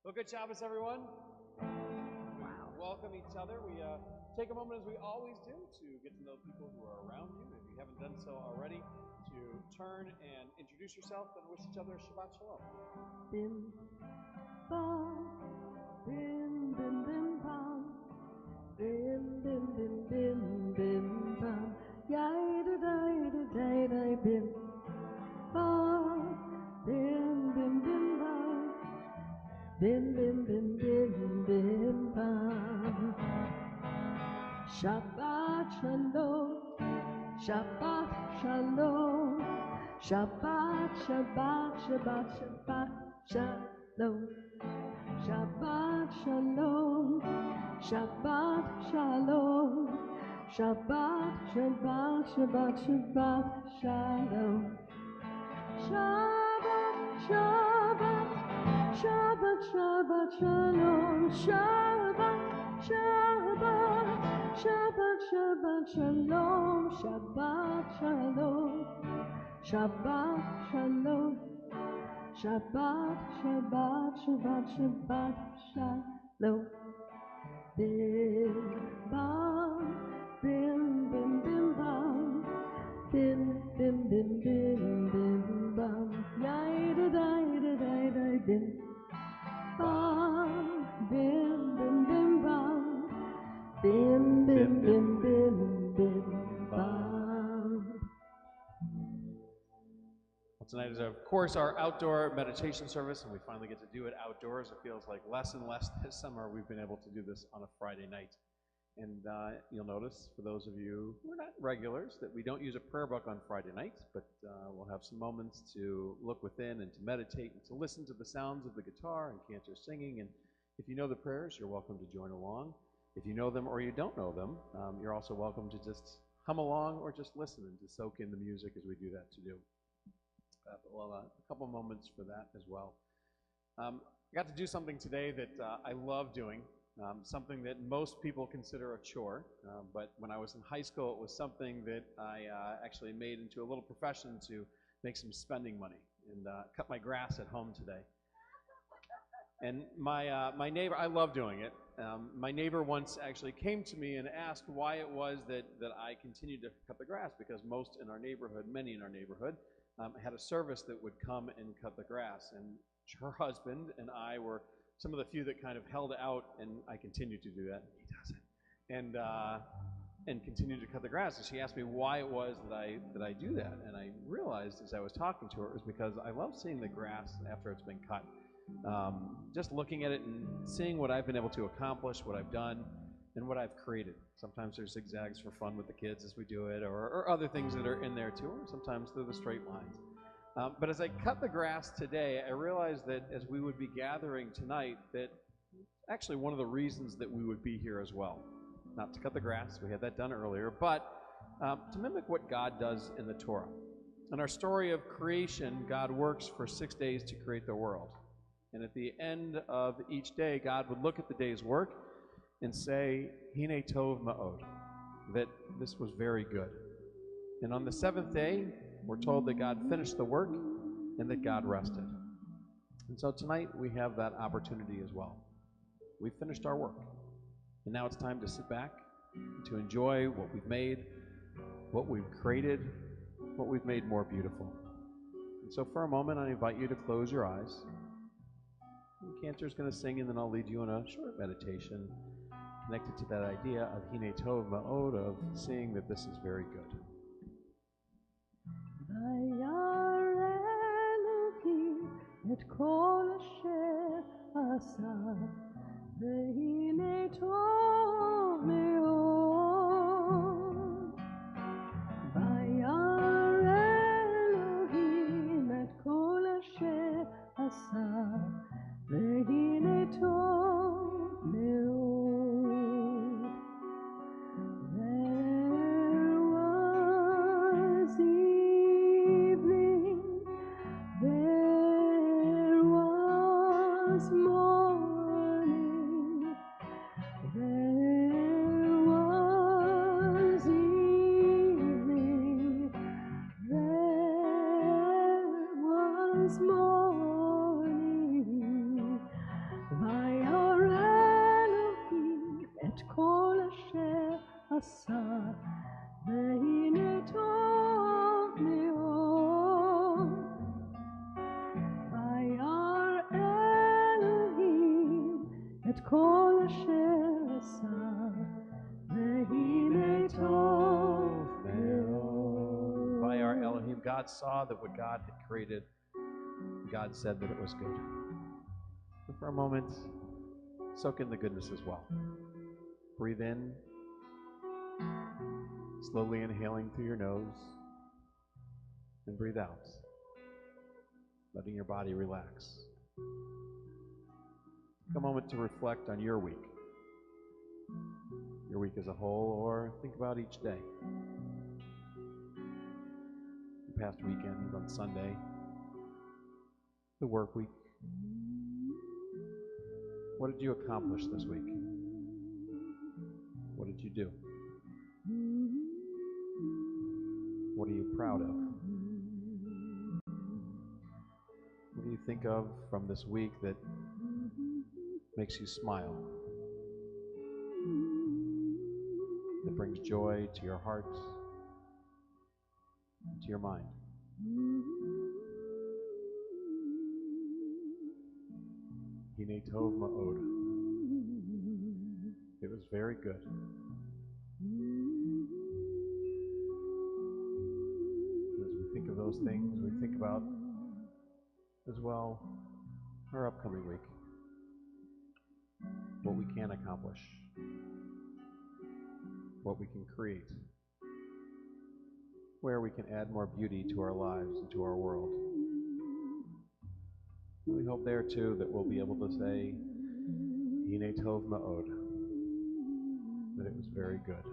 Well, good Shabbos, everyone. Welcome each other. We take a moment, as we always do, to get to know people who are around you. If you haven't done so already, to turn and introduce yourself and wish each other Shabbat Shalom. Bim, bam, bim, bim, bim, bam, bim, bim, bim, bim, bim, bam, yai da da da da da bim, bam, bim, bim, bim, bam, bim, bim, bim, bim, bim, bam. Shabbat Shalom, Shabbat Shalom, Shabbat, Shabbat, Shabbat, Shabbat Shalom, Shabbat Shalom, Shabbat Shalom, Shabbat, Shabbat, Shabbat, Shabbat Shalom, Shabbat, Shabbat, Shabbat, Shabbat Shalom, Shabbat, Shabbat, Shabbat, Shabbat Shalom, Shabbat Shalom, Shabbat Shalom, Shabbat, Shabbat, Shabbat, Shabbat Shalom. Bim bam, bim bim bim bam, bim bim bim bim bim bam, yai da da da da da bim bam, bim bim bim bam, bim bim bim bim bim bam. Tonight is, of course, our outdoor meditation service, and we finally get to do it outdoors. It feels like less and less this summer we've been able to do this on a Friday night. And you'll notice, for those of you who are not regulars, that we don't use a prayer book on Friday nights, but we'll have some moments to look within and to meditate and to listen to the sounds of the guitar and cantor singing. And if you know the prayers, you're welcome to join along. If you know them or you don't know them, you're also welcome to just hum along or just listen and to soak in the music as we do that to do. But we'll have a couple moments for that as well. I got to do something today that I love doing, something that most people consider a chore, but when I was in high school, it was something that I actually made into a little profession to make some spending money, and cut my grass at home today. And my neighbor, I love doing it. My neighbor once actually came to me and asked why it was that I continued to cut the grass, because most in our neighborhood, many in our neighborhood, had a service that would come and cut the grass, and her husband and I were some of the few that kind of held out, and I continued to do that. He doesn't, and continued to cut the grass. And she asked me why it was that I do that, and I realized as I was talking to her it was because I love seeing the grass after it's been cut, just looking at it and seeing what I've been able to accomplish, what I've done, and what I've created. Sometimes there's zigzags for fun with the kids as we do it, or other things that are in there too, or sometimes they're the straight lines. But as I cut the grass today, I realized that as we would be gathering tonight, that actually one of the reasons that we would be here as well, not to cut the grass, we had that done earlier, but to mimic what God does in the Torah. In our story of creation, God works for 6 days to create the world. And at the end of each day, God would look at the day's work and say, Hine Tov Ma'od, that this was very good. And on the seventh day, we're told that God finished the work and that God rested. And so tonight we have that opportunity as well. We've finished our work. And now it's time to sit back, to enjoy what we've made, what we've created, what we've made more beautiful. And so for a moment, I invite you to close your eyes. The cantor's going to sing, and then I'll lead you in a short meditation connected to that idea of Hine Tov Ma'od, of seeing that this is very good. Et kol asher asa v'hine tov me'od. Vayar Elohim et kol asher asa v'hine tov me'od. There was evening, there was morning, there את כל אשר עשה, והנה טוב מאוד. By our Elohim, God saw that what God had created, God said that it was good. So for a moment, soak in the goodness as well. Breathe in, slowly inhaling through your nose, and breathe out, letting your body relax. Take a moment to reflect on your week as a whole, or think about each day. The past weekend, on Sunday, the work week. What did you accomplish this week? What did you do? What are you proud of? What do you think of from this week that makes you smile? That brings joy to your heart, to your mind? Hine tov ma'od. It was very good. As we think of those things, we think about as well our upcoming week, what we can accomplish, what we can create, where we can add more beauty to our lives and to our world. We hope there too that we'll be able to say, Hine tov ma'od, that it was very good.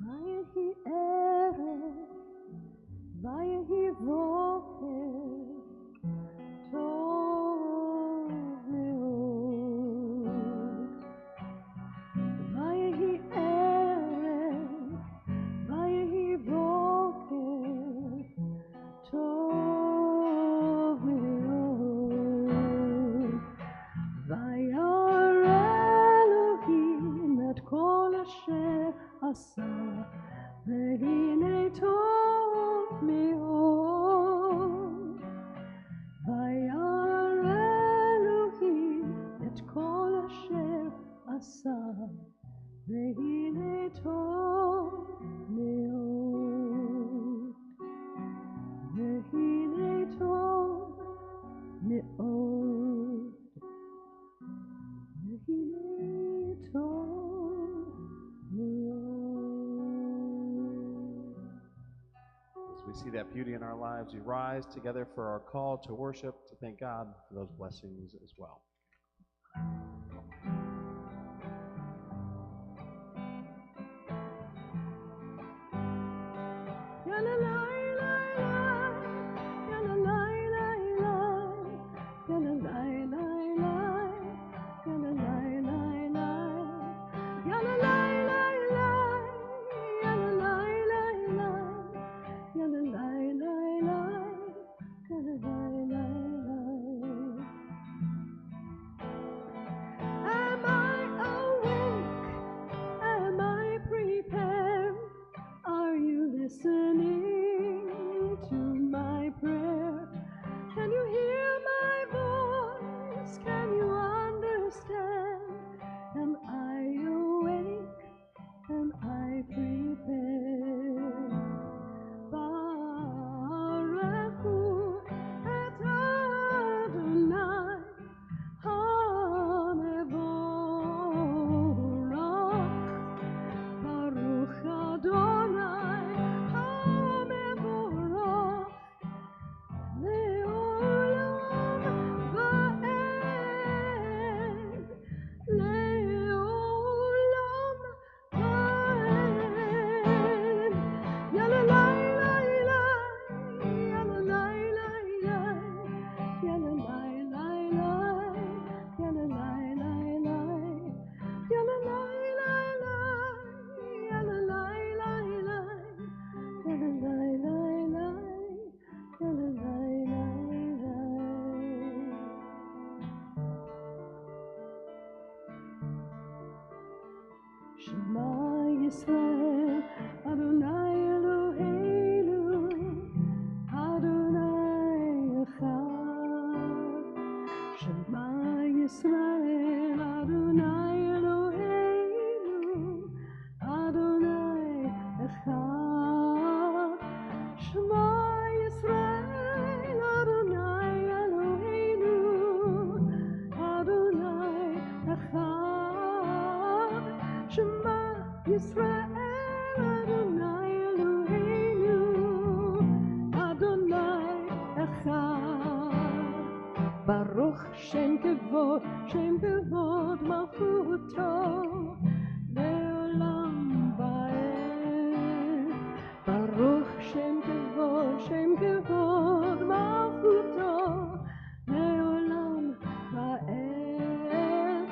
ויהי ערב, ויהי בוקר, טוב מאוד. ויהי ערב, ויהי בוקר, טוב מאוד. וירא אלוהים את כל אשר עשה, והנה טוב מאוד. וירא אלוהים את כל אשר עשה, והנה טוב מאוד. והנה טוב מאוד. והנה טוב מאוד. As we see that beauty in our lives, we rise together for our call to worship, to thank God for those blessings as well. Ya la la la la, ya la la la la, ya la la la la, ya la la la la, ya la la la la, ya la la la la, ya la la la la, ya la la la la. Am I awake? Am I prepared? Are you listening to my prayer? Can you hear my voice? Can you understand? Am I awake? Am I prepared? Baruchu et Adonai HaMevorach. Baruch Adonai HaMevorach le'olam va'ed, le'olam va'ed. Ya la la la la, ya la la la la, ya la la la la, ya la la la la, ya la la la la, ya la la la la, ya la la la la, ya la la la la. Shema Yisrael, Adonai Eloheinu, Adonai Echad. Shema Yisrael Adonai Eloheinu Adonai Echad Shema Yisrael Adonai Eloheinu Adonai Echad Shema Yisrael Adonai Eloheinu Adonai Echad Baruch Shem Kevod Malchuto Leolam Vaed Baruch Shem Kevod Malchuto Leolam Vaed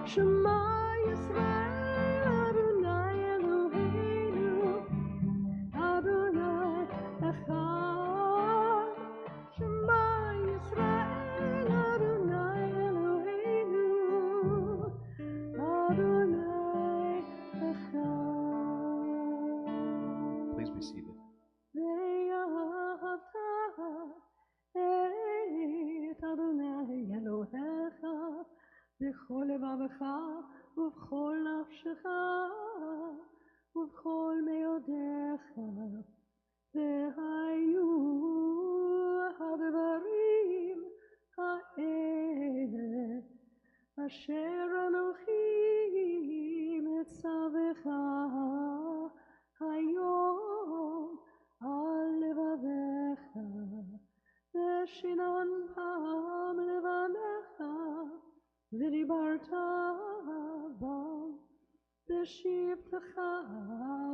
Shema Yisrael Adonai Eloheinu Adonai Echad Shema Yisrael Adonai Eloheinu Adonai Echad. Please be seated. ואהבת את אדוני אלוהיך בכל לבבך ובכל נפשך ובכל מאודיך והיו הדברים האלה אשר אנוכי מצווך היום על לבביך ושיננתם לבניך ודיברת בם בשבתך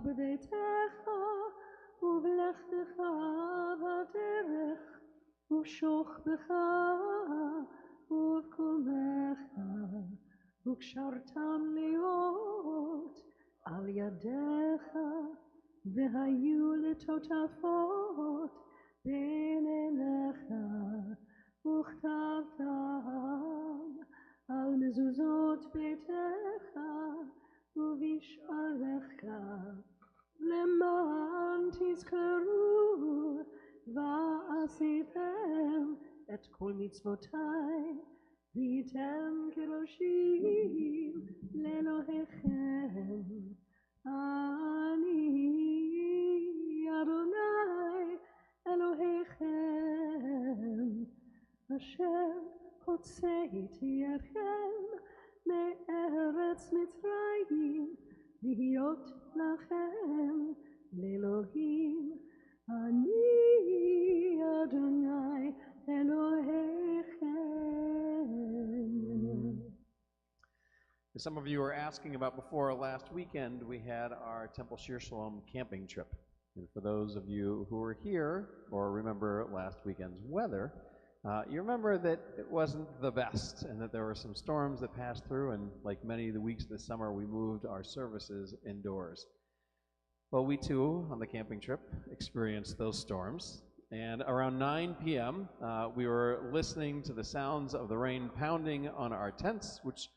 בביתך ובלכתך בדרך ובשוכבך ובקומך וקשרתם להיות על ידיך והיו לטוטפות בין עיניך וכתבתם על מזוזות ביתך ובשעריך למען תזכרו ועשיתם את כל מצוותיי והייתם קדושים לאלוהיכם אני אדוני אלוהיכם אשר הוצאתי אתכם מארץ מצרים להיות לכם לאלוהים אני אדוני אלוהיכם. As some of you were asking about before, last weekend we had our Temple Shir Shalom camping trip. And for those of you who were here or remember last weekend's weather, you remember that it wasn't the best and that there were some storms that passed through, and like many of the weeks this summer, we moved our services indoors. Well, we too, on the camping trip, experienced those storms. And around 9 p.m., we were listening to the sounds of the rain pounding on our tents, which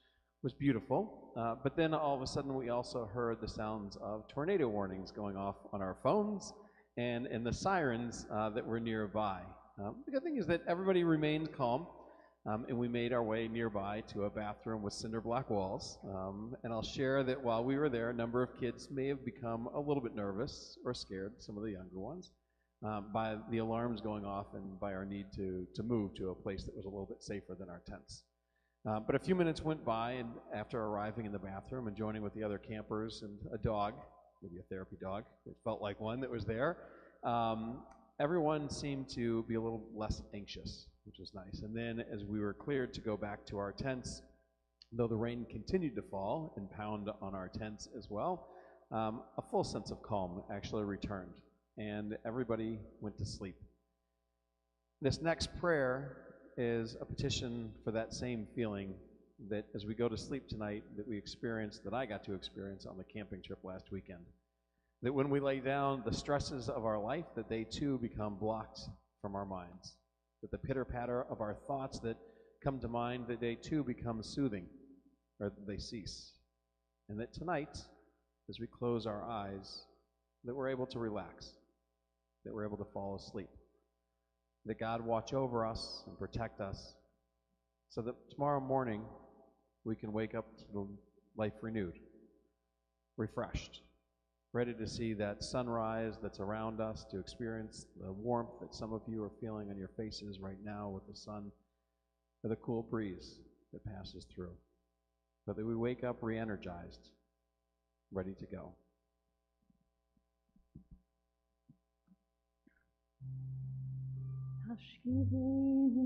was beautiful. But then all of a sudden, we also heard the sounds of tornado warnings going off on our phones and the sirens that were nearby. The good thing is that everybody remained calm, and we made our way nearby to a bathroom with cinder block walls. And I'll share that while we were there, a number of kids may have become a little bit nervous or scared, some of the younger ones, by the alarms going off and by our need to move to a place that was a little bit safer than our tents. But a few minutes went by, and after arriving in the bathroom and joining with the other campers and a dog, maybe a therapy dog, it felt like one that was there, everyone seemed to be a little less anxious, which was nice. And then as we were cleared to go back to our tents, though the rain continued to fall and pound on our tents as well, a full sense of calm actually returned, and everybody went to sleep. This next prayer is a petition for that same feeling that as we go to sleep tonight that we experienced, that I got to experience on the camping trip last weekend. That when we lay down the stresses of our life, that they too become blocked from our minds. That the pitter-patter of our thoughts that come to mind, that they too become soothing, or that they cease. And that tonight, as we close our eyes, that we're able to relax, that we're able to fall asleep. That God watch over us and protect us, so that tomorrow morning we can wake up to the life renewed, refreshed, ready to see that sunrise that's around us, to experience the warmth that some of you are feeling on your faces right now with the sun, or the cool breeze that passes through. But that we wake up re-energized, ready to go. Hashkivenu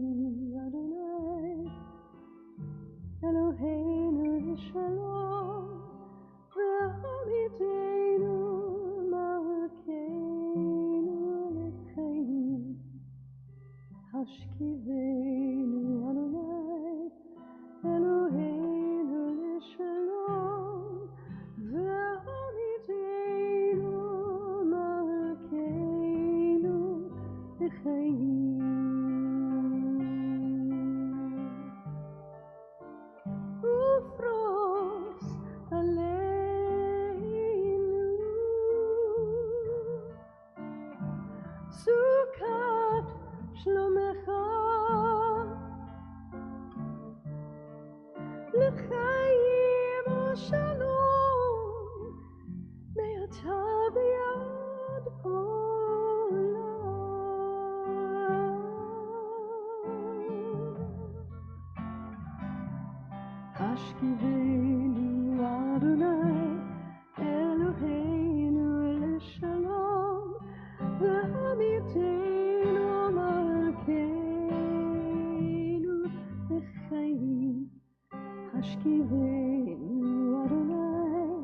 Adonai Eloheinu Shalom Ve'amitenu Malkeinu Lechaim Hashkivenu Adonai Eloheinu Shalom Ve'amitenu Malkeinu Lechaim Ufros Aleinu Sukat Shlomecha L'chaim u'shalom Me'ata v'yad olam Hashkivenu Adonai Eloheinu L'shalom Ve'amitenu Malkeinu L'chaim Hashkivenu Adonai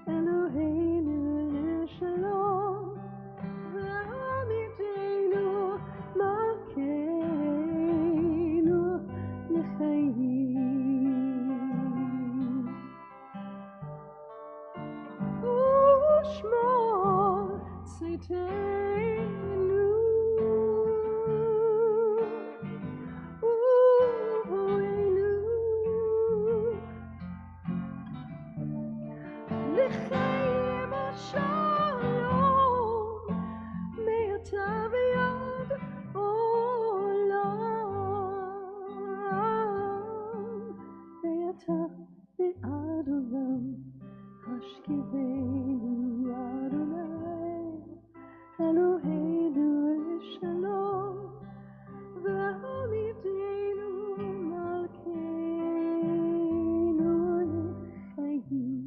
Eloheinu L'shalom Ve'amitenu Malkeinu L'chaim U'shmor Tziteinu U'hoinu L'chaim u'shalom Me'ata v'yad olam Me'ata v'ad olam Hashkivenu Adonai Eloheinu L'shalom Ve'amitenu Malkeinu L'chaim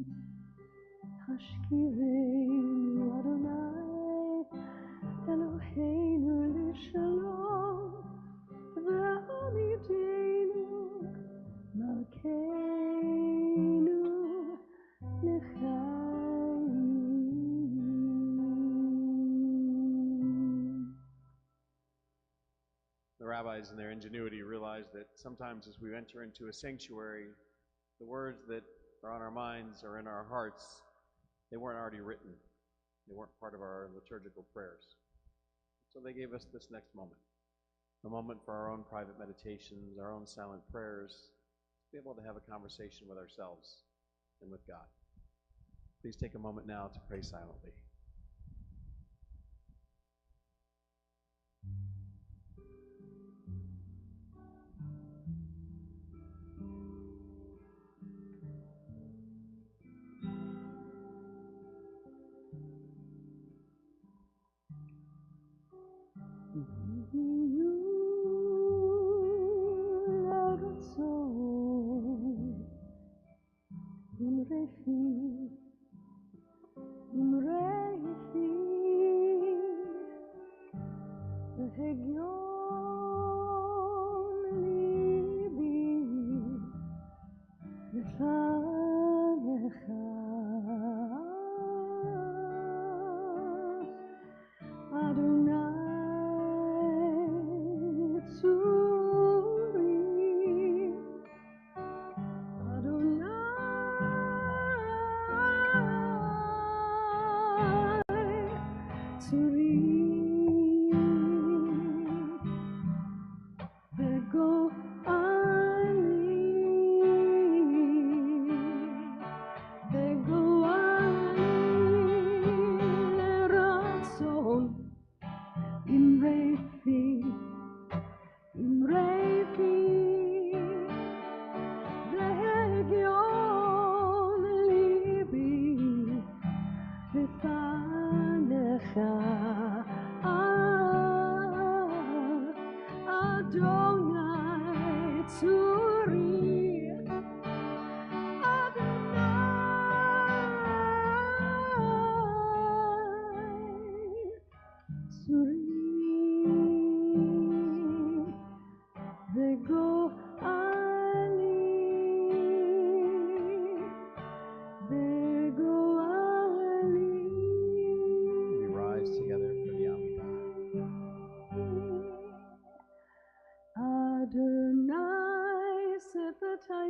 Hashkivenu Adonai Eloheinu L'shalom Ve'amitenu Malkeinu The rabbis, in their ingenuity, realized that sometimes as we enter into a sanctuary, the words that are on our minds or in our hearts, they weren't already written. They weren't part of our liturgical prayers. So they gave us this next moment, a moment for our own private meditations, our own silent prayers, to be able to have a conversation with ourselves and with God. Please take a moment now to pray silently.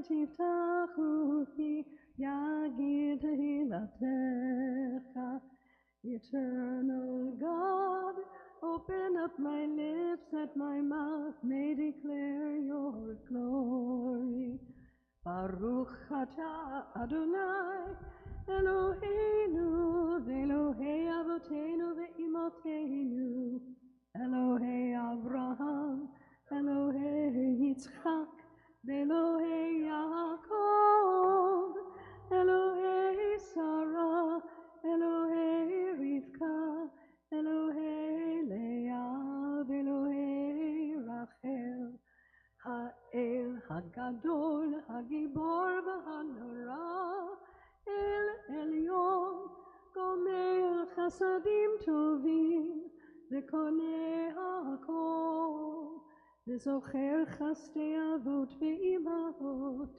תפתחו פי יגיד תהילתך. Eternal God, open up my lips that my mouth may declare your glory. Baruch atah Adonai, Eloheinu, Elohei Avotenu ve'imotenu, Elohei Abraham, Elohei Yitzchak, Elohei Yaakov, Elohei Sarah, Elohei Rivka, Elohei Leah, Elohei Rachel. האל הגדול, הגיבור והנורא, אל עליון, גומר חסדים טובים, וקונה הכל, וזוכר חסדי אבות ואימהות,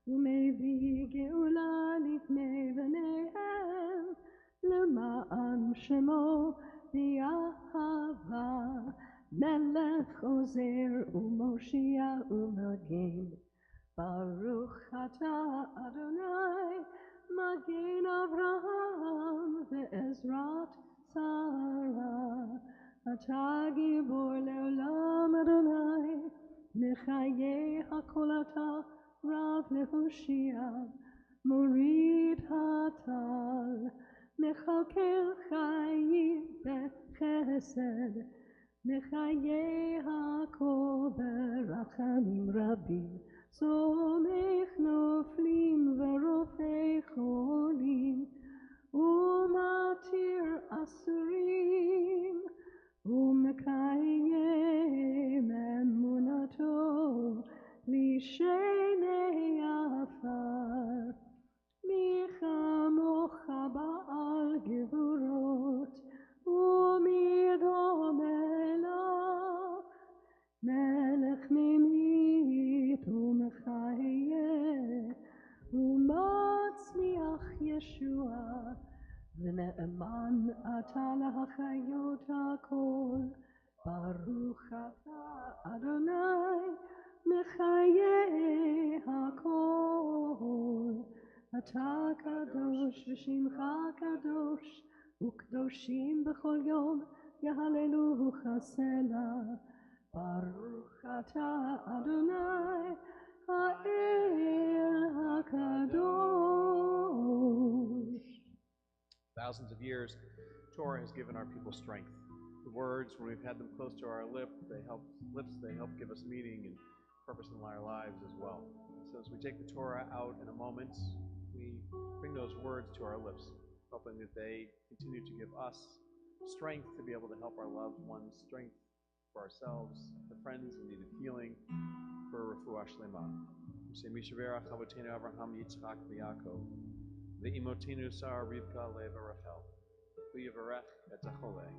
ומביא גאולה לפני בניהם, למען שמו באהבה. מלך עוזר ומושיע ומגן, ברוך אתה אדוני, מגן אברהם ועזרת שרה. אתה גיבור לעולם אדוני, מחיי הכל אתה רב להושיע, מוריד הטל, מכלכל חיים בחסד, מחיי הכל ברחמים רבים, סומך נופלים ורופא חולים, ומתיר אסורים, ומקיים אמונתו לשני עפר. מי כמוך בעל גבורות, ומי דומה לך, מלך ממית ומחיה, ומצמיח ישועה, ונאמן אתה להחיות הכל. ברוך אתה אדוני, מחיי הכל. אתה קדוש ושמך קדוש, וקדושים בכל יום יהללוך סלה. ברוך אתה אדוני, האל הקדוש. Thousands of years, Torah has given our people strength. The words, when we've had them close to our lips, they help give us meaning and purpose in our lives as well. So as we take the Torah out in a moment, we bring those words to our lips, hoping that they continue to give us strength to be able to help our loved ones, strength for ourselves, for friends in need of healing, for refuah shlema. We say, Mishaverach Avotenu Avraham Yitzchak v'Yaakov, v'imotenu Sarah Rivka Leva Rachel, v'yivarech et hacholeh.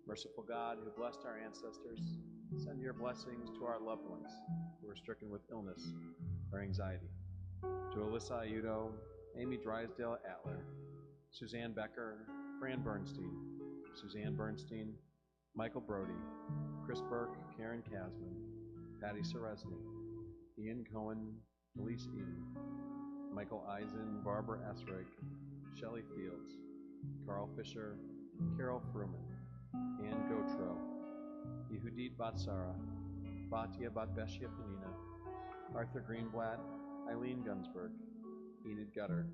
Merciful God, who blessed our ancestors, send your blessings to our loved ones who are stricken with illness or anxiety. To Alyssa Ayudo, Amy Drysdale Atler, Suzanne Becker, Fran Bernstein, Suzanne Bernstein, Michael Brody, Chris Burke, Karen Kasman, Patty Seresny, Ian Cohen, Elise Eden, Michael Eisen, Barbara Esrig, Shelley Fields, Carl Fisher, Carol Fruman, Ann Gotro, Yehudit Batsara, Batia Batbeshia Panina, Arthur Greenblatt, Eileen Gunsberg, Enid Gutter,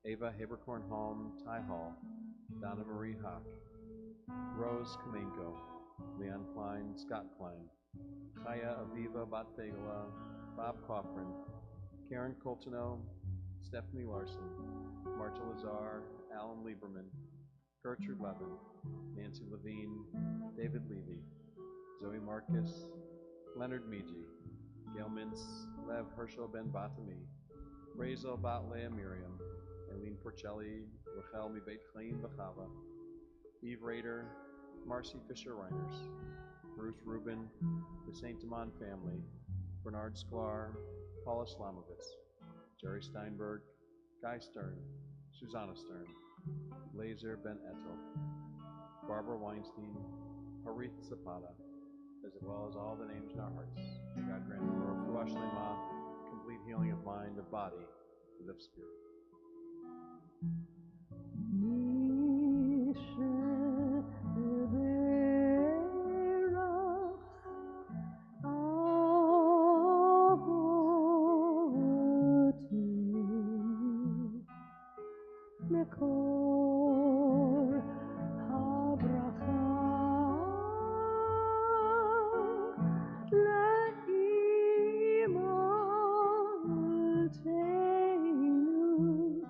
Ava Habercorn Holm, Ty Hall, Donna Marie Hock, Rose Kamenko, Leon Klein, Scott Klein, Chaya Aviva Batbegala, Bob Cochran, Karen Coltono, Stephanie Larson, Marta Lazar, Alan Lieberman, Gertrude Levin, Nancy Levine, David Levy, Zoe Marcus, Leonard Meiji, Gail Mintz, Lev Herschel Ben Batami, Razel Bat Leah Miriam, Eileen Porcelli, Rachel Mibet Chaim Vachava, Eve Rader, Marcy Fisher Reiners, Bruce Rubin, the Saint Amand family, Bernard Sklar, Paula Slamovitz, Jerry Steinberg, Guy Stern, Susanna Stern, Laser Ben Etel, Barbara Weinstein, Harith Zapata, as well as all the names in our hearts. May God grant for refuah shlema, complete healing of mind of body and of spirit. מקור הברכה לאמותינו.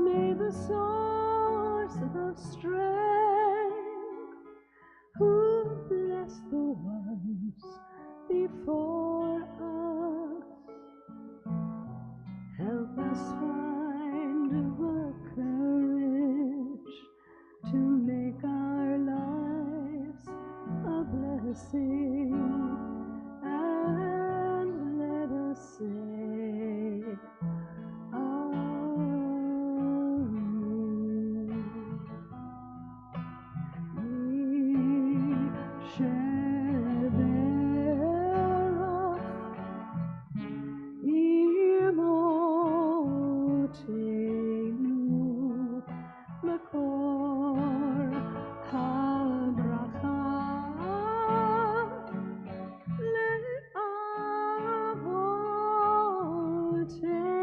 May the source of strength, who bless the ones before us, help us find the courage to make our lives a blessing, and let us say, Amen. אמותינו, מקור הברכה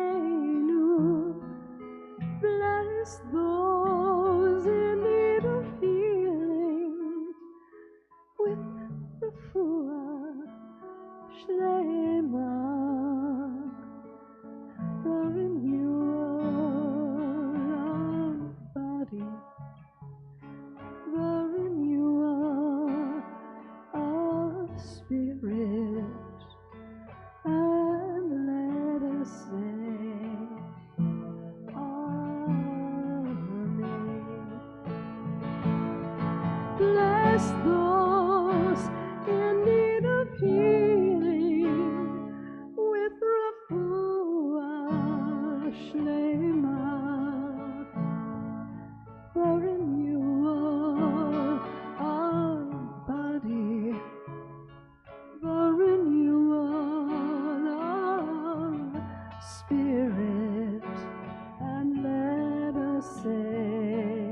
לאבותינו. Bless those in need of healing with refuah shlema, the renewal of body, the renewal of spirit, and let us say, Amen. Bless those in need of healing with refuah shlema, the renewal of body, the renewal of spirit, and let us say,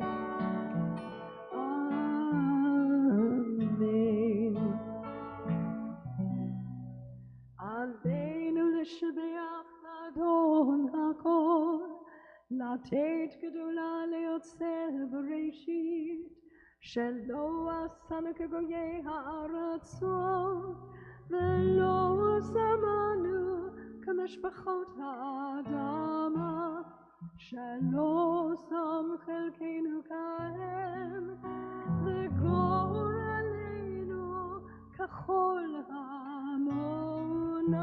Amen. עלינו לשבח לאדון הכל, לתת גדולה ליוצר בראשית, שלא עשנו כגויי הארצות, ולא שמנו כמשפחות האדמה, שלא שם חלקנו כהם, וגורלנו ככל המונם,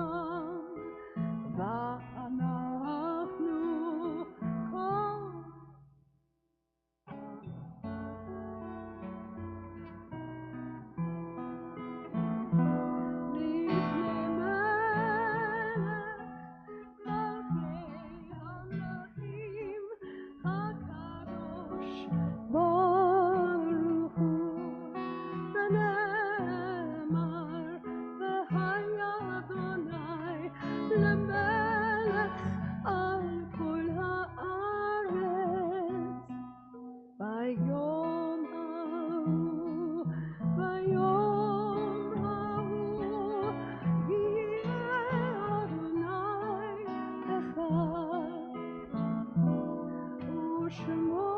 ואנחנו כל לפני מלך מלכי המלכים הקדוש ברוך הוא, ונאמר והיה אדוני למלך על כל הארץ. ביום ההוא, ביום ההוא, יהיה אדוני אחד, ושמו,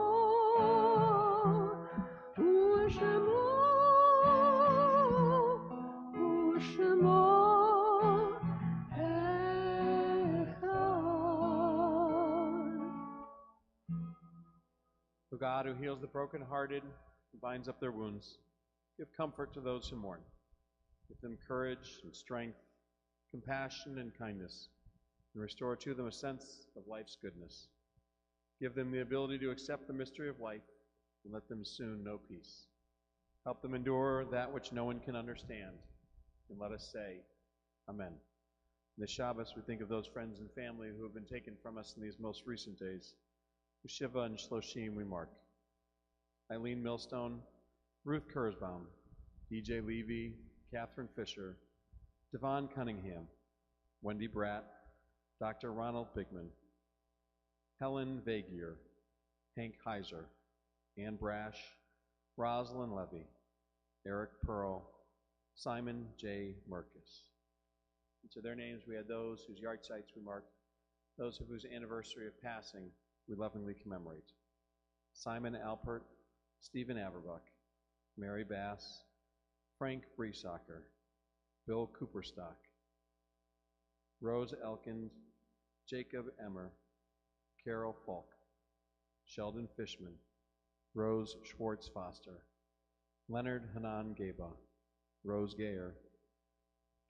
ושמו, ושמו אחד. O God, who heals the brokenhearted and binds up their wounds, give comfort to those who mourn. Give them courage and strength, compassion and kindness, and restore to them a sense of life's goodness. Give them the ability to accept the mystery of life, and let them soon know peace. Help them endure that which no one can understand, and let us say, Amen. This Shabbos, we think of those friends and family who have been taken from us in these most recent days. Shiva and Shloshim we mark. Eileen Millstone, Ruth Kurzbaum, DJ Levy, Catherine Fisher, Devon Cunningham, Wendy Bratt, Dr. Ronald Bigman, Helen Vagier, Hank Heiser, Ann Brash, Rosalind Levy, Eric Pearl, Simon J. Merkus. And to their names, we had those whose yard sites we marked, those of whose anniversary of passing we lovingly commemorate. Simon Alpert, Stephen Averbuck, Mary Bass, Frank Breesacker, Bill Cooperstock, Rose Elkind, Jacob Emmer, Carol Falk, Sheldon Fishman, Rose Schwartz Foster, Leonard Hanan Gaba, Rose Gayer,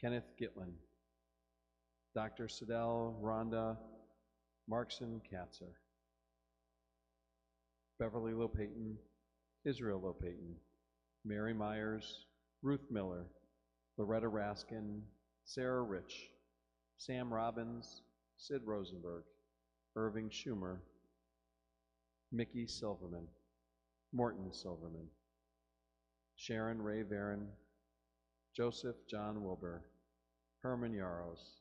Kenneth Gitlin, Dr. Sidel Rhonda Markson Katzer, Beverly Lopayton, Israel Lopayton, Mary Myers, Ruth Miller, Loretta Raskin, Sarah Rich, Sam Robbins, Sid Rosenberg, Irving Schumer, Mickey Silverman, Morton Silverman, Sharon Ray Varon, Joseph John Wilbur, Herman Yaros,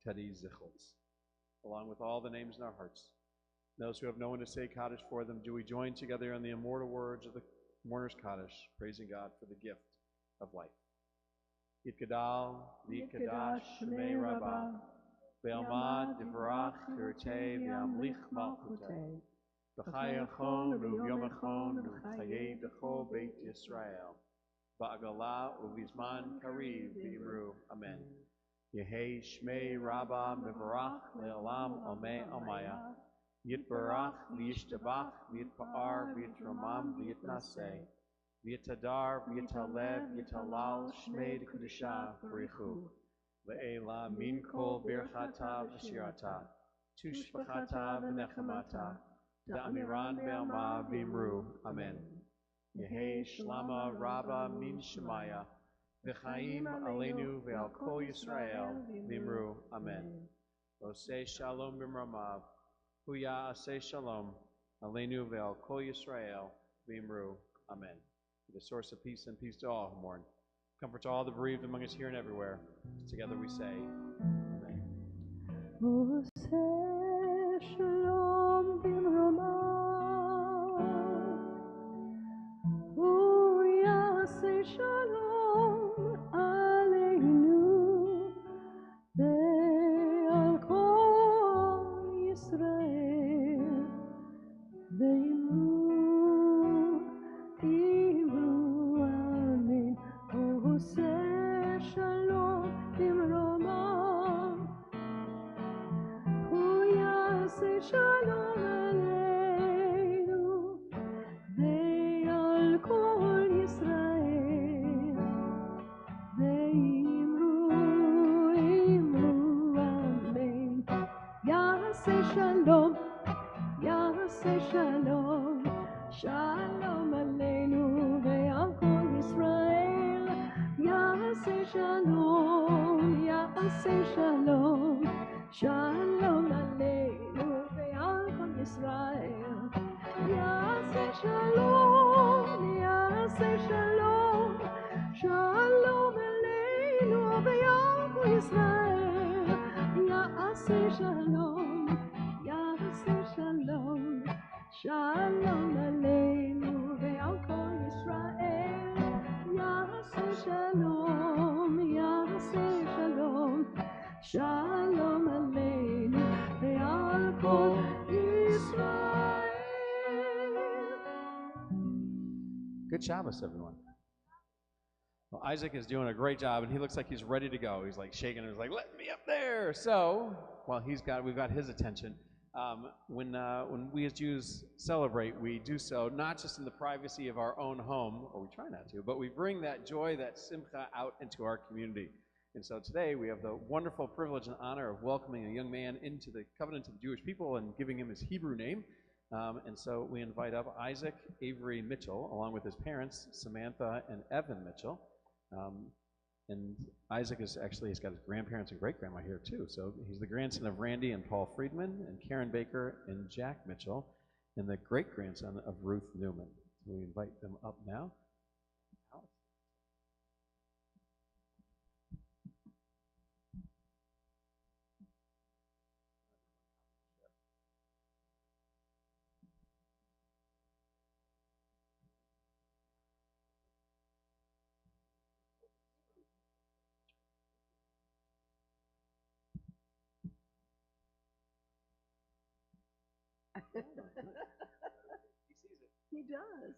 Teddy Zichholz, along with all the names in our hearts. Those who have no one to say Kaddish for them, do we join together in the immortal words of the mourner's Kaddish, praising God for the gift of life. Yitgadal, Yitgadash, Shemei Rabbah, Ve'almad, Divrach, Hirtei, Ve'amlich Malchutei, V'chayachon, U'vyomachon, U'chayei B'chol Beit Yisrael, Ba'agalah, U'vizman Kariv, V'imru, Amen. Yehei Shmei Rabbah, Mevarach, Le'olam, Omei, Omaya, Yitbarach, V'yishtabach, V'yitpa'ar, V'yitramam, V'yitnaseh, V'yitadar, V'yitalev, V'yitalal, Shmei D'Kudusha, B'richu, Le'ela min kol birchata v'shirata, tushbachata v'nechamata, da'amiran be'alma v'imru, Amen. Yehei shlama rabba min shemaya, v'chaim aleinu ve'al kol Yisrael, v'imru, Amen. Oseh shalom b'mramav, huya aseh shalom, aleinu ve'al kol Yisrael, v'imru, Amen. The source of peace and peace to all who mourn. Comfort to all the bereaved among us here and everywhere. Together we say, Amen. Oseh shalom b'mramav, uyaseh shalom aleinu ve'al kol Yisrael, ve'imru amen. Oseh shalom b'mramav, uyaseh shalom aleinu ve'al kol Yisrael, ve'imru amen. Yaseh shalom, yaseh shalom, shalom aleinu ve'al kol Yisrael. Yaseh shalom, yaseh shalom, shalom aleinu ve'al kol Yisrael. Yaseh shalom, yaseh shalom, shalom aleinu ve'al kol Yisrael. Yaseh shalom, yaseh shalom, shalom aleinu ve'al kol Yisrael. Yaseh shalom, yaseh shalom, shalom aleinu ve'al kol Yisrael. Good Shabbos, everyone. Well, Isaac is doing a great job, and he looks like he's ready to go. He's like shaking, and he's like, "Let me up there!" So, well, we've got his attention. When we as Jews celebrate, we do so not just in the privacy of our own home, or we try not to, but we bring that joy, that simcha, out into our community. And so today we have the wonderful privilege and honor of welcoming a young man into the covenant of the Jewish people and giving him his Hebrew name. And so we invite up Isaac Avery Mitchell, along with his parents, Samantha and Evan Mitchell. And Isaac he's got his grandparents and great-grandma here too. So he's the grandson of Randy and Paul Friedman and Karen Baker and Jack Mitchell, and the great-grandson of Ruth Newman. So we invite them up now. does.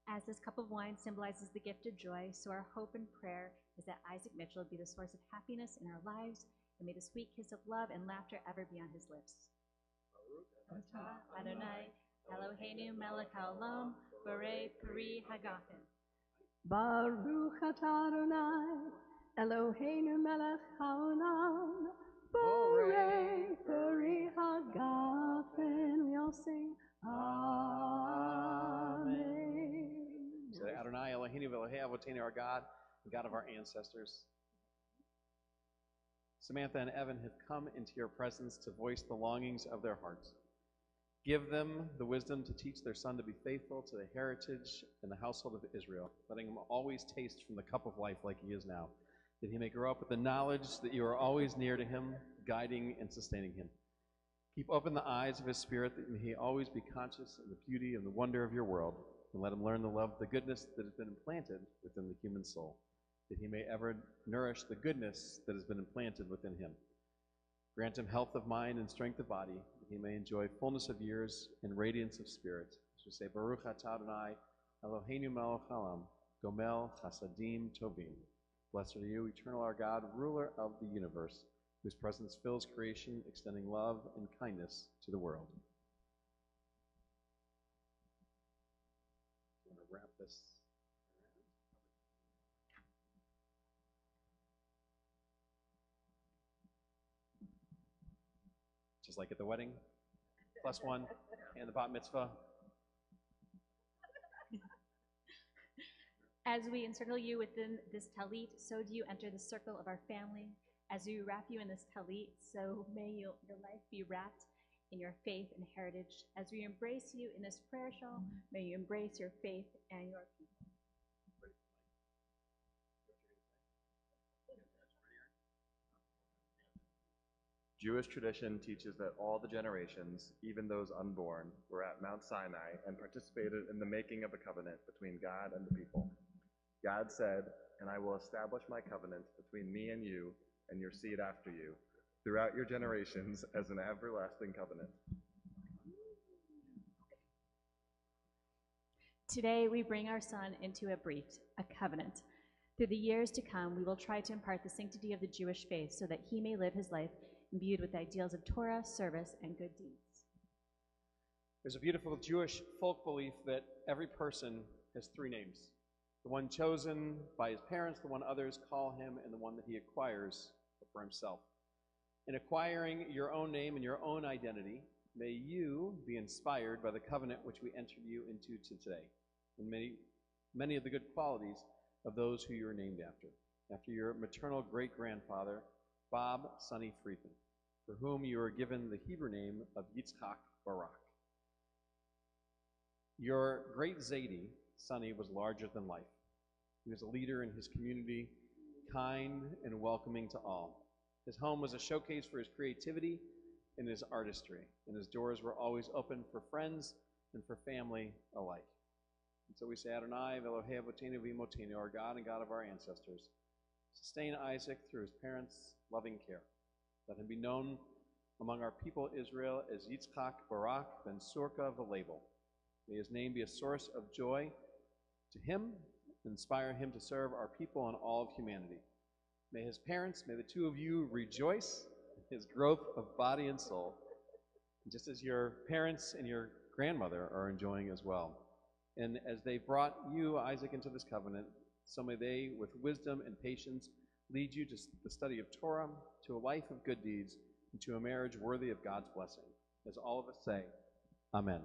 As this cup of wine symbolizes the gift of joy, so our hope and prayer is that Isaac Mitchell be the source of happiness in our lives, and may the sweet kiss of love and laughter ever be on his lips. Adonai, Eloheinu melech haolam, borei peri hagafen. Baruch atah Adonai, Eloheinu melech haolam, borei peri hagafen. We all sing, Amen. Say, Adonai, Eloheinu, Elohei Avotenu, our God, the God of our ancestors. Samantha and Evan have come into your presence to voice the longings of their hearts. Give them the wisdom to teach their son to be faithful to the heritage and the household of Israel, letting him always taste from the cup of life like he is now, that he may grow up with the knowledge that you are always near to him, guiding and sustaining him. Keep open the eyes of his spirit, that he always be conscious of the beauty and the wonder of your world, and let him learn the love, the goodness that has been implanted within the human soul, that he may ever nourish the goodness that has been implanted within him. Grant him health of mind and strength of body, that he may enjoy fullness of years and radiance of spirit. As we say, Baruch atah Adonai, Eloheinu melech haolam, gomel chasadim tovim. Blessed are you, eternal our God, ruler of the universe, whose presence fills creation, extending love and kindness to the world. I'm going to wrap this. Just like at the wedding, +1, and the bat mitzvah. As we encircle you within this talit, so do you enter the circle of our family. As we wrap you in this talit, so may your life be wrapped in your faith and heritage. As we embrace you in this prayer shawl, may you embrace your faith and your people. Jewish tradition teaches that all the generations, even those unborn, were at Mount Sinai and participated in the making of a covenant between God and the people. God said, "And I will establish my covenant between me and you and your seed after you, throughout your generations as an everlasting covenant." Today we bring our son into a covenant. Through the years to come, we will try to impart the sanctity of the Jewish faith so that he may live his life imbued with the ideals of Torah, service, and good deeds. There's a beautiful Jewish folk belief that every person has 3 names. The one chosen by his parents, the one others call him, and the one that he acquires for himself. In acquiring your own name and your own identity, may you be inspired by the covenant which we entered you into today, and many of the good qualities of those who you are named after your maternal great-grandfather, Bob Sonny Friedman, for whom you are given the Hebrew name of Yitzchak Barak. Your great Zadie, Sonny, was larger than life. He was a leader in his community, kind and welcoming to all. His home was a showcase for his creativity and his artistry, and his doors were always open for friends and for family alike. And so we say, Adonai, Elohei Avotenu v'Imotenu, our God and God of our ancestors, sustain Isaac through his parents' loving care. Let him be known among our people Israel as Yitzchak Barak ben Surka V'Label. May his name be a source of joy to him, and inspire him to serve our people and all of humanity. May his parents, may the 2 of you rejoice in his growth of body and soul, just as your parents and your grandmother are enjoying as well. And as they brought you, Isaac, into this covenant, so may they, with wisdom and patience, lead you to the study of Torah, to a life of good deeds, and to a marriage worthy of God's blessing. As all of us say, Amen.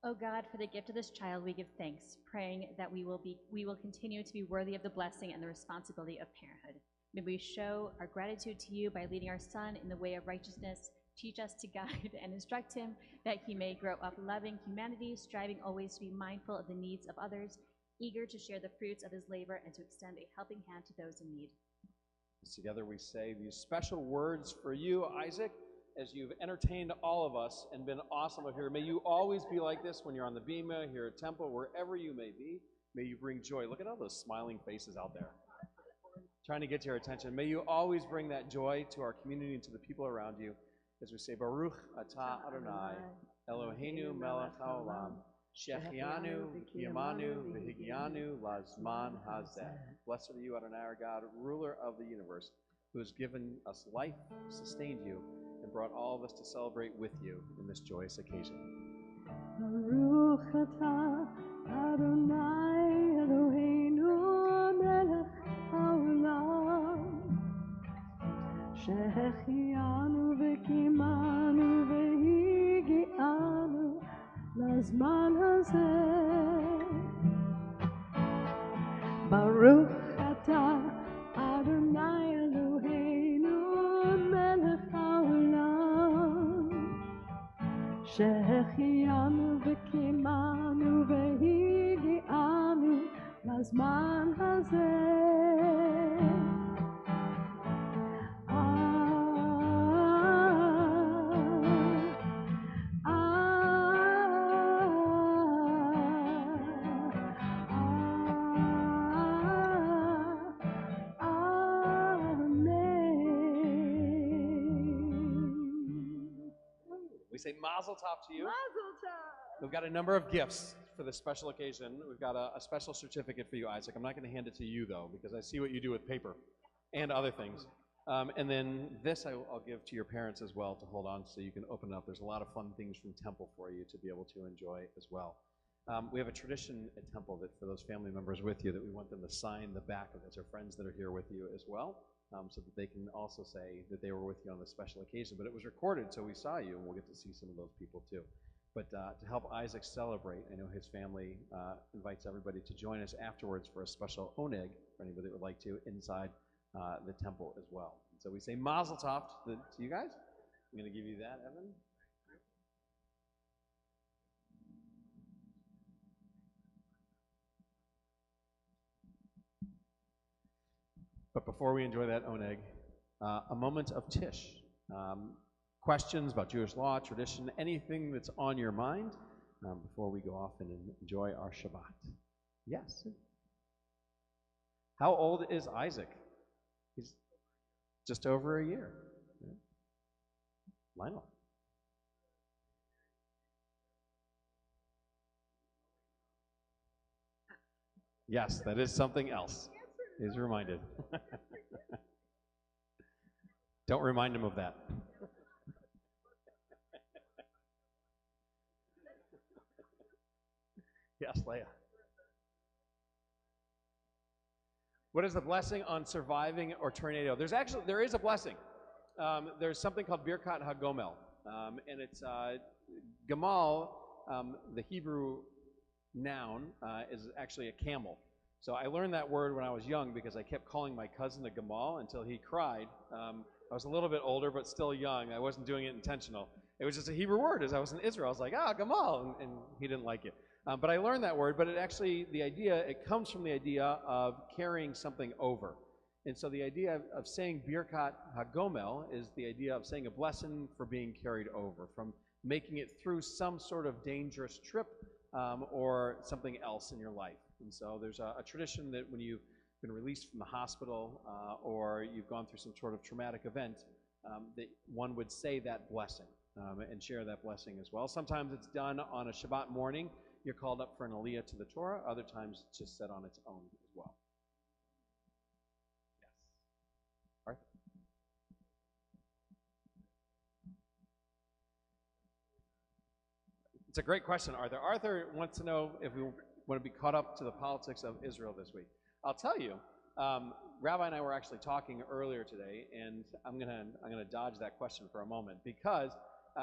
O God, for the gift of this child, we give thanks, praying that we will continue to be worthy of the blessing and the responsibility of parenthood. May we show our gratitude to you by leading our son in the way of righteousness. Teach us to guide and instruct him, that he may grow up loving humanity, striving always to be mindful of the needs of others, eager to share the fruits of his labor and to extend a helping hand to those in need. Together we say these special words for you, Isaac, as you've entertained all of us and been awesome up here. May you always be like this when you're on the bima, here at temple, wherever you may be. May you bring joy. Look at all those smiling faces out there. trying to get your attention. May you always bring that joy to our community and to the people around you as we say, Baruch atah Adonai, Eloheinu melech haolam, shechianu v'kiyamanu v'higianu lazman hazeh. Blessed are you, Adonai, our God, ruler of the universe, who has given us life, sustained you, and brought all of us to celebrate with you in this joyous occasion. Baruch atah Adonai Eloheinu melech haolam, שהחיינו וקיימנו והגיענו לזמן הזה. ברוך אתה אדוני אלוהינו מלך העולם, שהחיינו וקיימנו והגיענו לזמן הזה. We say Mazel Tov to you. Mazel tov. We've got a number of gifts for this special occasion. We've got a special certificate for you, Isaac. I'm not going to hand it to you, though, because I see what you do with paper and other things. And then this I'll give to your parents as well to hold on so you can open it up. There's a lot of fun things from Temple for you to be able to enjoy as well. We have a tradition at Temple that for those family members with you that we want them to sign the back of it, or friends that are here with you as well, so that they can also say that they were with you on this special occasion. But it was recorded, so we saw you, and we'll get to see some of those people too. But to help Isaac celebrate, I know his family invites everybody to join us afterwards for a special oneg, for anybody that would like to, inside the temple as well. So we say Mazel Tov to you guys. I'm going to give you that, Evan. But before we enjoy that oneg, a moment of tish. Questions about Jewish law, tradition, anything that's on your mind before we go off and enjoy our Shabbat. Yes. How old is Isaac? He's just over a year. Yeah. Lionel. Yes, that is something else. He's reminded. Don't remind him of that. Yes, Leah. What is the blessing on surviving or tornado? There is a blessing. There's something called Birkat HaGomel, and it's Gamal. The Hebrew noun is actually a camel. So I learned that word when I was young because I kept calling my cousin a Gamal until he cried. I was a little bit older, but still young. I wasn't doing it intentional. It was just a Hebrew word. As I was in Israel, I was like, Gamal, and he didn't like it. But I learned that word, but it comes from the idea of carrying something over. And so the idea of saying Birkat HaGomel is the idea of saying a blessing for being carried over, from making it through some sort of dangerous trip or something else in your life. And so there's a tradition that when you've been released from the hospital or you've gone through some sort of traumatic event, that one would say that blessing and share that blessing as well. Sometimes it's done on a Shabbat morning. You're called up for an aliyah to the Torah. Other times it's just said on its own as well. Yes. Arthur? It's a great question, Arthur. Arthur wants to know if we want to be caught up to the politics of Israel this week. I'll tell you, Rabbi and I were actually talking earlier today, and I'm gonna dodge that question for a moment because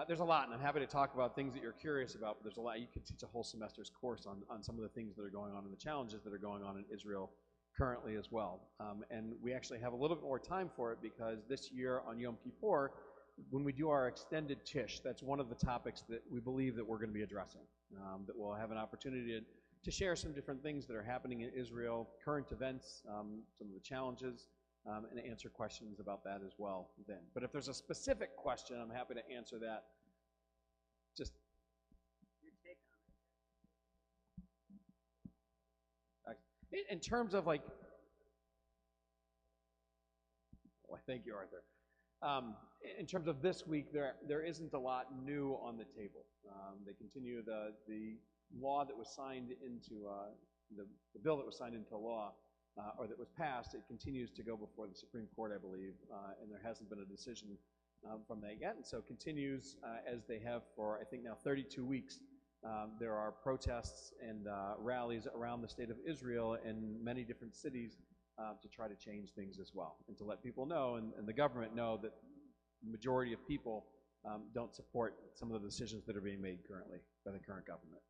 there's a lot, and I'm happy to talk about things that you're curious about, but there's a lot. You could teach a whole semester's course on some of the things that are going on and the challenges that are going on in Israel currently as well. And we actually have a little bit more time for it because this year on Yom Kippur, when we do our extended Tish, that's one of the topics that we believe that we're going to be addressing, that we'll have an opportunity to share some different things that are happening in Israel, current events, some of the challenges, and answer questions about that as well then. But if there's a specific question, I'm happy to answer that. Just your take on it. In terms of like, Thank you, Arthur. In terms of this week, there isn't a lot new on the table. They continue the law that was signed into the bill that was signed into law, or that was passed. It continues to go before the Supreme Court, I believe, and there hasn't been a decision from that yet. And so continues as they have for, I think, now 32 weeks. There are protests and rallies around the state of Israel in many different cities to try to change things as well, and to let people know, and the government know, that the majority of people don't support some of the decisions that are being made currently by the current government.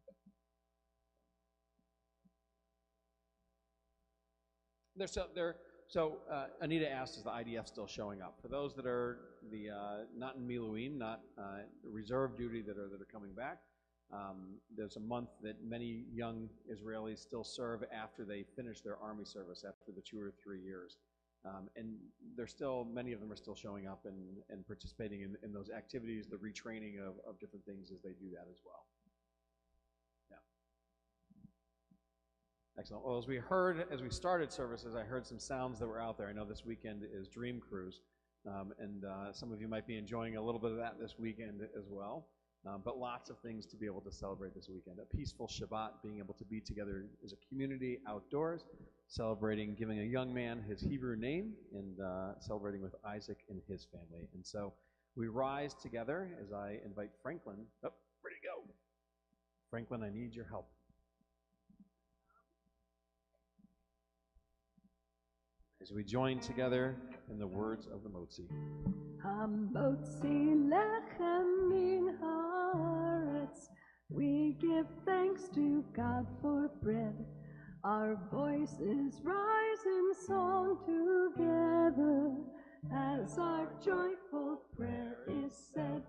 So Anita asked, is the IDF still showing up? For those that are not in Miluim, not reserve duty, that are coming back, there's a month that many young Israelis still serve after they finish their army service, after the 2 or 3 years. And many of them are still showing up and participating in those activities, the retraining of different things as they do that as well. Yeah. Excellent. Well, as we started services, I heard some sounds that were out there. I know this weekend is Dream Cruise, and some of you might be enjoying a little bit of that this weekend as well. But lots of things to be able to celebrate this weekend. A peaceful Shabbat, being able to be together as a community outdoors, celebrating giving a young man his Hebrew name, and celebrating with Isaac and his family. And so we rise together as I invite Franklin. Oh, where'd he go? Franklin, I need your help. As we join together in the words of the Motzi. Hamotzi lechem min haaretz, we give thanks to God for bread. Our voices rise in song together as our joyful prayer is said.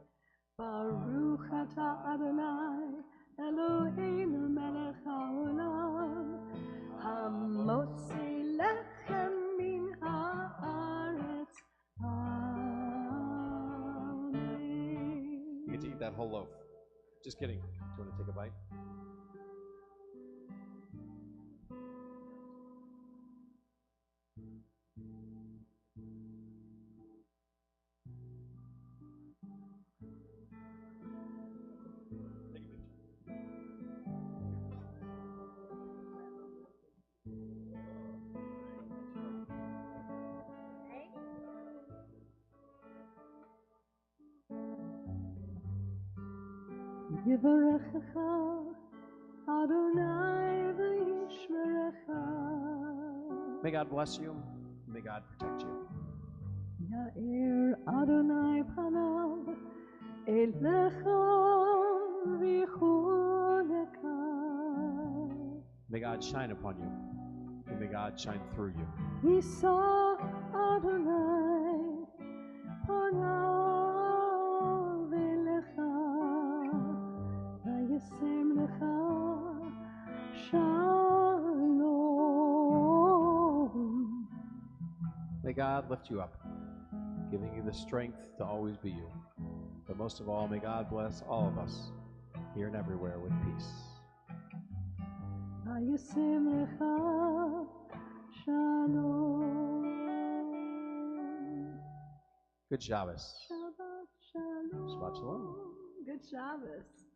Baruch atah Adonai, Eloheinu melech haolam, hamotzi lechem min haaretz. You get to eat that whole loaf. Just kidding. Do you want to take a bite? Yivarechecha Adonai v'yishmerecha. May God bless you. May God protect you. Ya'ir Adonai panav elecha v'yichuneka. May God shine upon you, and may God shine through you. Yisa Adonai panav elecha v'yasem lecha shalom. May God lift you up, giving you the strength to always be you. But most of all, may God bless all of us, here and everywhere, with peace. V'yasem lecha shalom. Good Shabbos. Shabbat shalom. Shabbat shalom. Good Shabbos.